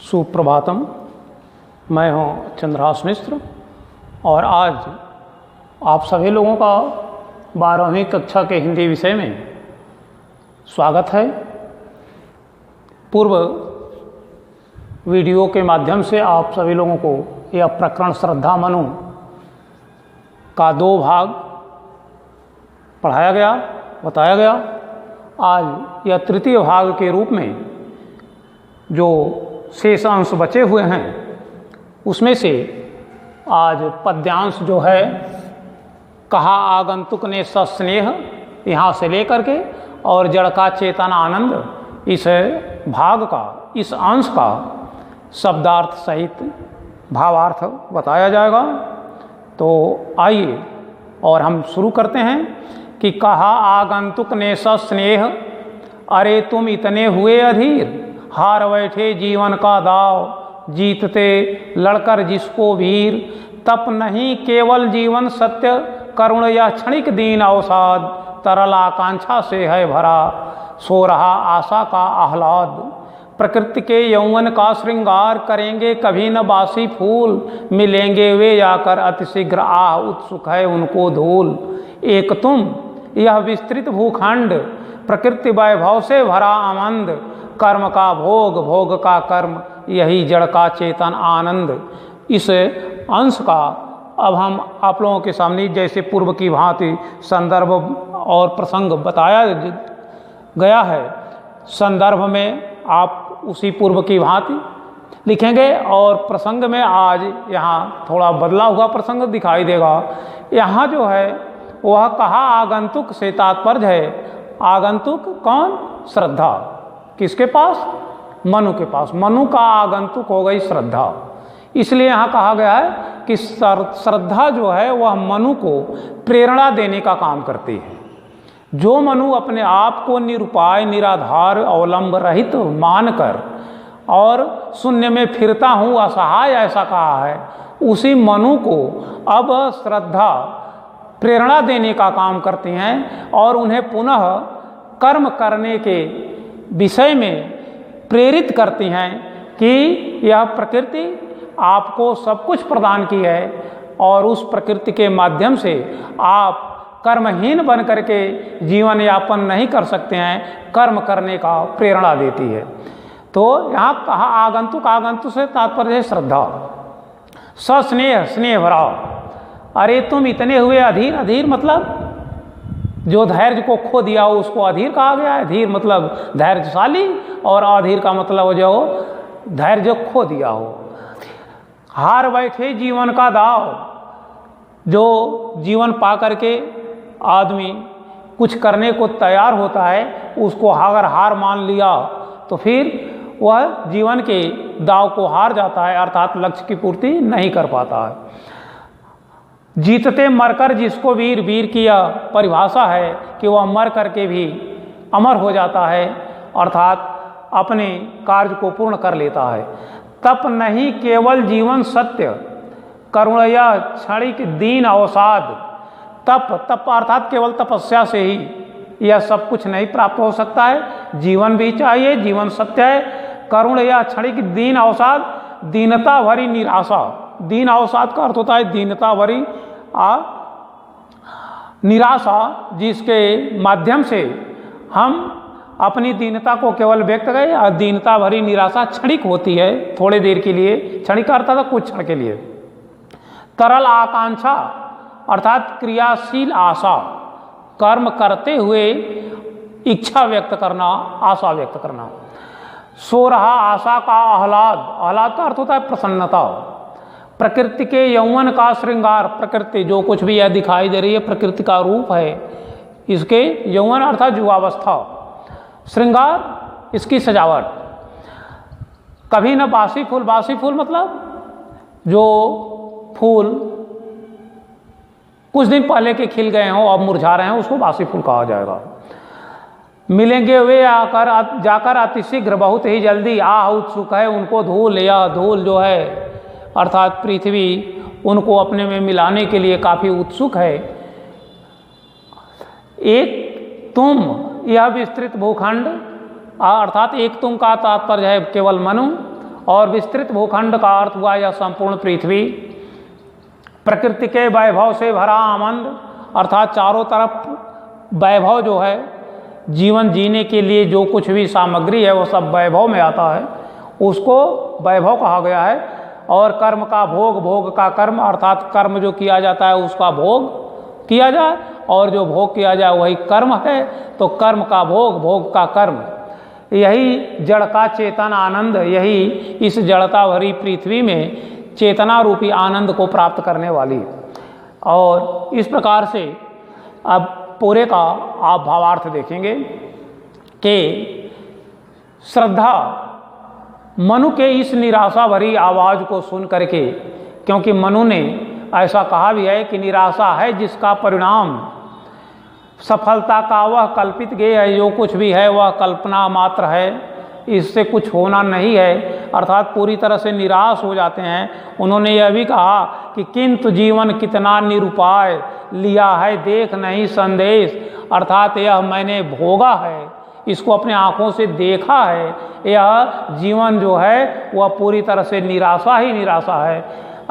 सुप्रभातम। मैं हूँ चंद्रहास मिश्र और आज आप सभी लोगों का 12वीं कक्षा के हिंदी विषय में स्वागत है। पूर्व वीडियो के माध्यम से आप सभी लोगों को यह प्रकरण श्रद्धा मनु का 2 भाग पढ़ाया गया, बताया गया। आज यह तृतीय भाग के रूप में जो शेष अंश बचे हुए हैं उसमें से आज पद्यांश जो है कहा आगंतुक ने सस्नेह, यहाँ से लेकर के और जड़ का चेतन आनंद, इस भाग का, इस अंश का शब्दार्थ सहित भावार्थ बताया जाएगा। तो आइए और हम शुरू करते हैं कि कहा आगंतुक ने सस्नेह, अरे तुम इतने हुए अधीर, हार बैठे जीवन का दाव, जीतते लड़कर जिसको वीर, तप नहीं केवल जीवन सत्य, करुण या क्षणिक दीन अवसाद, तरल आकांक्षा से है भरा, सो रहा आशा का आह्लाद, प्रकृति के यौवन का श्रृंगार, करेंगे कभी न बासी फूल, मिलेंगे वे जाकर अतिशीघ्र, आह उत्सुक है उनको धूल, एक तुम यह विस्तृत भूखंड, प्रकृति वैभव से भरा आनंद, कर्म का भोग, भोग का कर्म, यही जड़ का चेतन आनंद। इस अंश का अब हम आप लोगों के सामने जैसे पूर्व की भांति संदर्भ और प्रसंग बताया गया है, संदर्भ में आप उसी पूर्व की भांति लिखेंगे और प्रसंग में आज यहाँ थोड़ा बदला हुआ प्रसंग दिखाई देगा। यहाँ जो है वह कहा आगंतुक से तात्पर्य है, आगंतुक कौन? श्रद्धा। किसके पास? मनु के पास। मनु का आगंतुक हो गई श्रद्धा। इसलिए यहाँ कहा गया है कि श्रद्धा जो है वह मनु को प्रेरणा देने का काम करती है। जो मनु अपने आप को निरुपाय, निराधार, अवलंब रहित मानकर और शून्य में फिरता हूँ असहाय ऐसा कहा है, उसी मनु को अब श्रद्धा प्रेरणा देने का काम करती हैं और उन्हें पुनः कर्म करने के विषय में प्रेरित करती हैं कि यह प्रकृति आपको सब कुछ प्रदान की है और उस प्रकृति के माध्यम से आप कर्महीन बन करके जीवन यापन नहीं कर सकते हैं, कर्म करने का प्रेरणा देती है। तो यहाँ कहा आगंतुक, आगंतुक से तात्पर्य है श्रद्धा। सस्नेह, स्नेह भरा, अरे तुम इतने हुए अधीर, अधीर मतलब जो धैर्य को खो दिया हो उसको अधीर कहा गया है। धीर मतलब धैर्यशाली और अधीर का मतलब जो धैर्य खो दिया हो। हार बैठे जीवन का दाव, जो जीवन पा करके आदमी कुछ करने को तैयार होता है, उसको अगर हार मान लिया तो फिर वह जीवन के दाव को हार जाता है, अर्थात लक्ष्य की पूर्ति नहीं कर पाता है। जीतते मरकर जिसको वीर, वीर की यह परिभाषा है कि वह मर करके भी अमर हो जाता है, अर्थात अपने कार्य को पूर्ण कर लेता है। तप नहीं केवल जीवन सत्य, करुण या क्षणिक दीन अवसाद, तप, तप अर्थात केवल तपस्या से ही यह सब कुछ नहीं प्राप्त हो सकता है। जीवन भी चाहिए, जीवन सत्य है। करुण या क्षणिक दीन अवसाद, दीनता भरी निराशा, दीन अवसाद का अर्थ होता है दीनता भरी निराशा, जिसके माध्यम से हम अपनी दीनता को केवल व्यक्त करें। और दीनता भरी निराशा क्षणिक होती है, थोड़े देर के लिए, क्षणिक अर्थात कुछ क्षण के लिए। तरल आकांक्षा अर्थात क्रियाशील आशा, कर्म करते हुए इच्छा व्यक्त करना, आशा व्यक्त करना। सो रहा आशा का आह्लाद, आह्लाद का अर्थ होता है प्रसन्नता। प्रकृति के यौवन का श्रृंगार, प्रकृति जो कुछ भी यह दिखाई दे रही है प्रकृति का रूप है, इसके यौवन अर्थात युवावस्था, श्रृंगार इसकी सजावट। कभी न बासी फूल, बासी फूल मतलब जो फूल कुछ दिन पहले के खिल गए हों अब मुरझा रहे हैं, उसको बासी फूल कहा जाएगा। मिलेंगे वे आकर जाकर अतिशीघ्र, बहुत ही जल्दी, आह उत्सुक है उनको धूल, या धूल जो है अर्थात पृथ्वी उनको अपने में मिलाने के लिए काफ़ी उत्सुक है। एक तुम यह विस्तृत भूखंड, अर्थात एक तुम का तात्पर्य है केवल मनु, और विस्तृत भूखंड का अर्थ हुआ यह संपूर्ण पृथ्वी। प्रकृति के वैभव से भरा आनंद, अर्थात चारों तरफ वैभव जो है, जीवन जीने के लिए जो कुछ भी सामग्री है वो सब वैभव में आता है, उसको वैभव कहा गया है। और कर्म का भोग, भोग का कर्म, अर्थात कर्म जो किया जाता है उसका भोग किया जाए, और जो भोग किया जाए वही कर्म है, तो कर्म का भोग, भोग का कर्म, यही जड़ का चेतन आनंद, यही इस जड़ता भरी पृथ्वी में चेतना रूपी आनंद को प्राप्त करने वाली। और इस प्रकार से अब पूरे का आप भावार्थ देखेंगे कि श्रद्धा मनु के इस निराशा भरी आवाज़ को सुन करके, क्योंकि मनु ने ऐसा कहा भी है कि निराशा है जिसका परिणाम सफलता का वह कल्पित गेय है, जो कुछ भी है वह कल्पना मात्र है, इससे कुछ होना नहीं है, अर्थात पूरी तरह से निराश हो जाते हैं। उन्होंने यह भी कहा कि किंतु जीवन कितना निरुपाय, लिया है देख नहीं संदेश, अर्थात यह मैंने भोगा है, इसको अपने आँखों से देखा है, यह जीवन जो है वह पूरी तरह से निराशा ही निराशा है।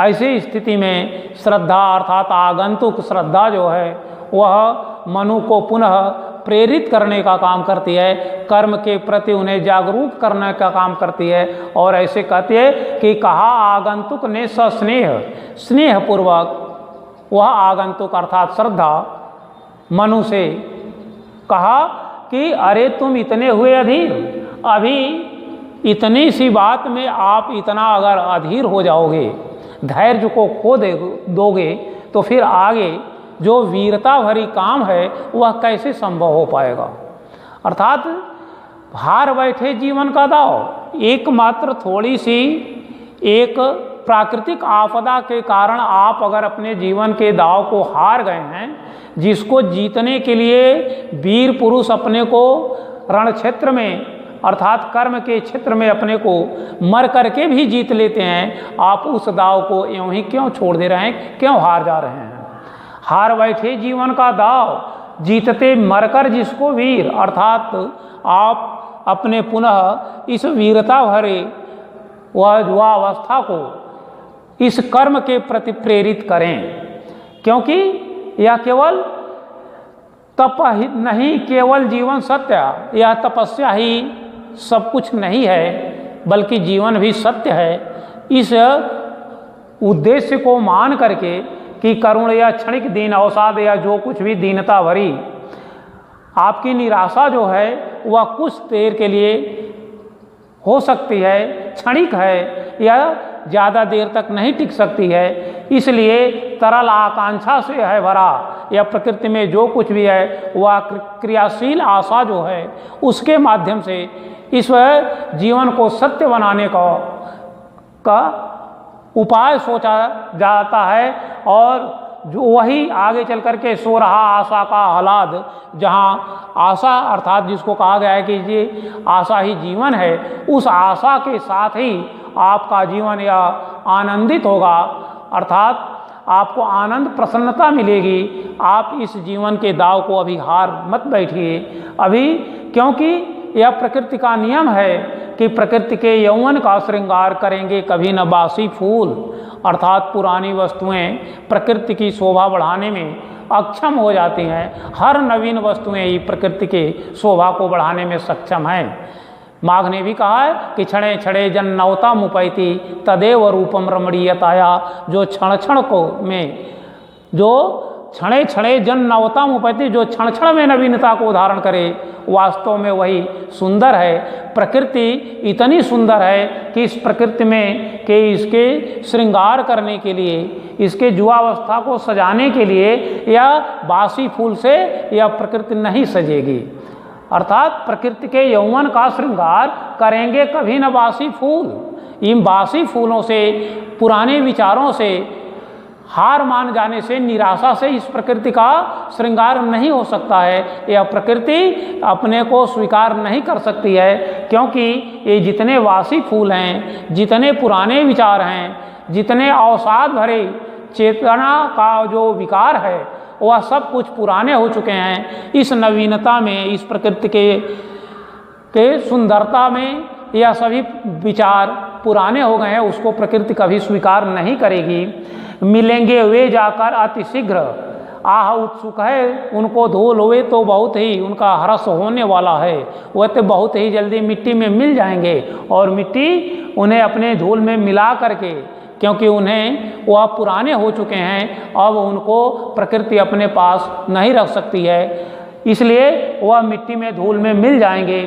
ऐसी स्थिति में श्रद्धा अर्थात आगंतुक श्रद्धा जो है वह मनु को पुनः प्रेरित करने का काम करती है, कर्म के प्रति उन्हें जागरूक करने का काम करती है। और ऐसे कहती है कि कहा आगंतुक ने सस्नेह, स्नेहपूर्वक वह आगंतुक अर्थात श्रद्धा मनु से कहा कि अरे तुम इतने हुए अधीर, अभी इतनी सी बात में आप इतना अगर अधीर हो जाओगे, धैर्य को खो दोगे, तो फिर आगे जो वीरता भरी काम है वह कैसे संभव हो पाएगा। अर्थात हार बैठे जीवन का दाव, एकमात्र थोड़ी सी एक प्राकृतिक आपदा के कारण आप अगर अपने जीवन के दाव को हार गए हैं, जिसको जीतने के लिए वीर पुरुष अपने को रण क्षेत्र में अर्थात कर्म के क्षेत्र में अपने को मर करके भी जीत लेते हैं, आप उस दाव को यूं ही क्यों छोड़ दे रहे हैं, क्यों हार जा रहे हैं। हार बैठे जीवन का दाव, जीतते मरकर जिसको वीर, अर्थात आप अपने पुनः इस वीरता भरे वह युवावस्था को इस कर्म के प्रति प्रेरित करें, क्योंकि यह केवल तप ही नहीं, केवल जीवन सत्य, यह तपस्या ही सब कुछ नहीं है, बल्कि जीवन भी सत्य है। इस उद्देश्य को मान करके कि करुण या क्षणिक दीन अवसाद या जो कुछ भी दीनता भरी आपकी निराशा जो है वह कुछ देर के लिए हो सकती है, क्षणिक है, या ज़्यादा देर तक नहीं टिक सकती है। इसलिए तरल आकांक्षा से है भरा, या प्रकृति में जो कुछ भी है वह क्रियाशील आशा जो है उसके माध्यम से इस जीवन को सत्य बनाने का उपाय सोचा जाता है। और जो वही आगे चल कर के सो रहा आशा का आह्लाद, जहाँ आशा अर्थात जिसको कहा गया है कि ये आशा ही जीवन है, उस आशा के साथ ही आपका जीवन या आनंदित होगा, अर्थात आपको आनंद प्रसन्नता मिलेगी। आप इस जीवन के दाव को अभी हार मत बैठिए अभी, क्योंकि यह प्रकृति का नियम है कि प्रकृति के यौवन का श्रृंगार करेंगे कभी न बासी फूल, अर्थात पुरानी वस्तुएं प्रकृति की शोभा बढ़ाने में अक्षम हो जाती हैं, हर नवीन वस्तुएं ही प्रकृति के शोभा को बढ़ाने में सक्षम हैं। माघ ने भी कहा है कि क्षणे क्षणे जन नवता मुपैति तदेव रूपम रमणीयताया, जो क्षण क्षण को में जो क्षणे क्षणे जन नवता मुपैति, जो क्षण क्षण में नवीनता को धारण करे, वास्तव में वही सुंदर है। प्रकृति इतनी सुंदर है कि इस प्रकृति में कि इसके श्रृंगार करने के लिए, इसके जुआवस्था को सजाने के लिए या बासी फूल से यह प्रकृति नहीं सजेगी, अर्थात प्रकृति के यौवन का श्रृंगार करेंगे कभी न बासी फूल। इन बासी फूलों से, पुराने विचारों से, हार मान जाने से, निराशा से इस प्रकृति का श्रृंगार नहीं हो सकता है। यह प्रकृति अपने को स्वीकार नहीं कर सकती है, क्योंकि ये जितने वासी फूल हैं, जितने पुराने विचार हैं, जितने अवसाद भरे चेतना का जो विकार है वह सब कुछ पुराने हो चुके हैं। इस नवीनता में, इस प्रकृति के सुंदरता में यह सभी विचार पुराने हो गए हैं उसको प्रकृति कभी स्वीकार नहीं करेगी। मिलेंगे वे जाकर अति शीघ्र, आह उत्सुक है उनको धूल हुए तो बहुत ही उनका हर्ष होने वाला है। वह तो बहुत ही जल्दी मिट्टी में मिल जाएंगे और मिट्टी उन्हें अपने धूल में मिला करके, क्योंकि उन्हें वह पुराने हो चुके हैं, अब उनको प्रकृति अपने पास नहीं रख सकती है, इसलिए वह मिट्टी में धूल में मिल जाएंगे।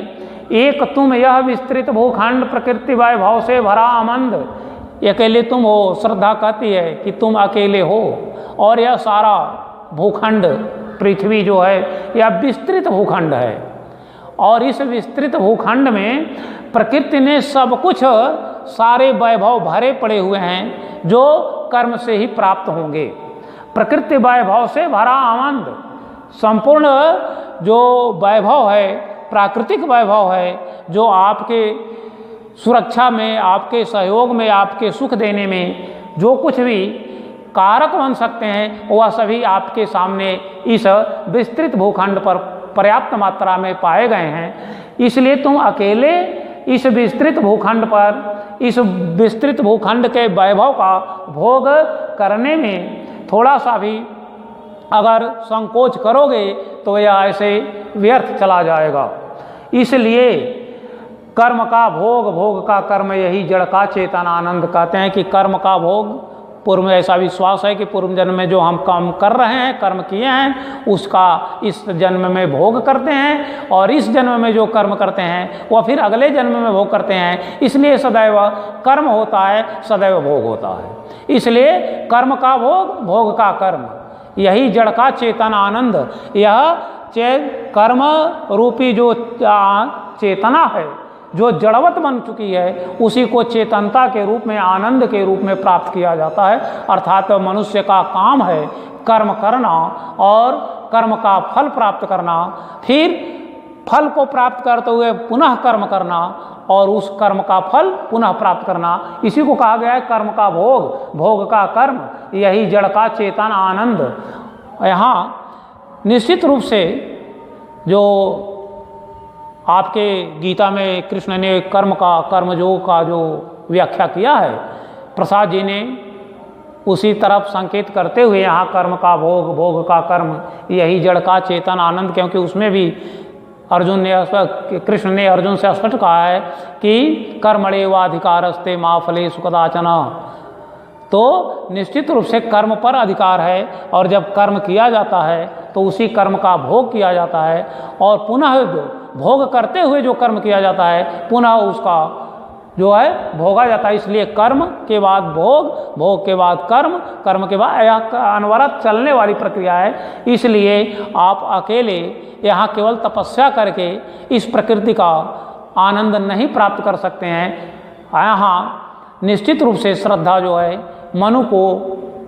एक तुम यह विस्तृत भूखंड प्रकृति वैभव से भरा आनंद, अकेले तुम हो। श्रद्धा कहती है कि तुम अकेले हो और यह सारा भूखंड पृथ्वी जो है यह विस्तृत भूखंड है और इस विस्तृत भूखंड में प्रकृति ने सब कुछ, सारे वैभव भरे पड़े हुए हैं जो कर्म से ही प्राप्त होंगे। प्रकृति वैभव से भरा आनंद, संपूर्ण जो वैभव है, प्राकृतिक वैभव है, जो आपके सुरक्षा में, आपके सहयोग में, आपके सुख देने में जो कुछ भी कारक बन सकते हैं वह सभी आपके सामने इस विस्तृत भूखंड पर पर्याप्त मात्रा में पाए गए हैं। इसलिए तुम अकेले इस विस्तृत भूखंड पर, इस विस्तृत भूखंड के वैभव का भोग करने में थोड़ा सा भी अगर संकोच करोगे तो यह ऐसे व्यर्थ चला जाएगा। इसलिए कर्म का भोग, भोग का कर्म, यही जड़ का चेतन आनंद कहते हैं कि कर्म का भोग, पूर्व में ऐसा विश्वास है कि पूर्व जन्म में जो हम काम कर रहे हैं, कर्म किए हैं, उसका इस जन्म में भोग करते हैं और इस जन्म में जो कर्म करते हैं वह फिर अगले जन्म में भोग करते हैं। इसलिए सदैव कर्म होता है, सदैव भोग होता है। इसलिए कर्म का भोग, भोग का कर्म, यही जड़ का चेतन आनंद, यह कर्म रूपी जो चेतना है, जो जड़वत बन चुकी है, उसी को चेतनता के रूप में, आनंद के रूप में प्राप्त किया जाता है। अर्थात मनुष्य का काम है कर्म करना और कर्म का फल प्राप्त करना, फिर फल को प्राप्त करते हुए पुनः कर्म करना और उस कर्म का फल पुनः प्राप्त करना, इसी को कहा गया है कर्म का भोग, भोग का कर्म, यही जड़ का चेतन आनंद। यहाँ निश्चित रूप से जो आपके गीता में कृष्ण ने कर्म का, कर्मयोग का जो व्याख्या किया है, प्रसाद जी ने उसी तरफ संकेत करते हुए यहाँ कर्म का भोग, भोग का कर्म, यही जड़ का चेतन आनंद, क्योंकि उसमें भी अर्जुन ने, कृष्ण ने अर्जुन से स्पष्ट कहा है कि कर्मणेवाधिकारस्ते मा फलेषु कदाचन। तो निश्चित रूप से कर्म पर अधिकार है और जब कर्म किया जाता है तो उसी कर्म का भोग किया जाता है और पुनः भोग करते हुए जो कर्म किया जाता है पुनः उसका जो है भोगा जाता है। इसलिए कर्म के बाद भोग, भोग के बाद कर्म, कर्म के बाद, यह अनवरत चलने वाली प्रक्रिया है। इसलिए आप अकेले यहाँ केवल तपस्या करके इस प्रकृति का आनंद नहीं प्राप्त कर सकते हैं। यहाँ निश्चित रूप से श्रद्धा जो है मनु को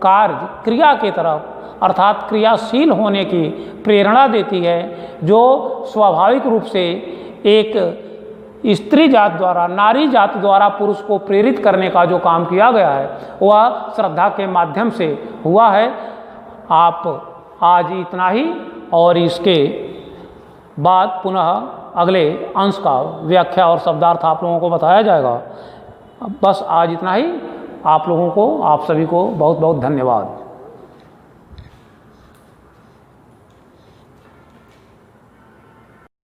कार्य, क्रिया की तरफ, अर्थात क्रियाशील होने की प्रेरणा देती है, जो स्वाभाविक रूप से एक स्त्री जात द्वारा, नारी जात द्वारा पुरुष को प्रेरित करने का जो काम किया गया है वह श्रद्धा के माध्यम से हुआ है। आप आज इतना ही और इसके बाद पुनः अगले अंश का व्याख्या और शब्दार्थ आप लोगों को बताया जाएगा। बस आज इतना ही। आप लोगों को, आप सभी को बहुत बहुत धन्यवाद।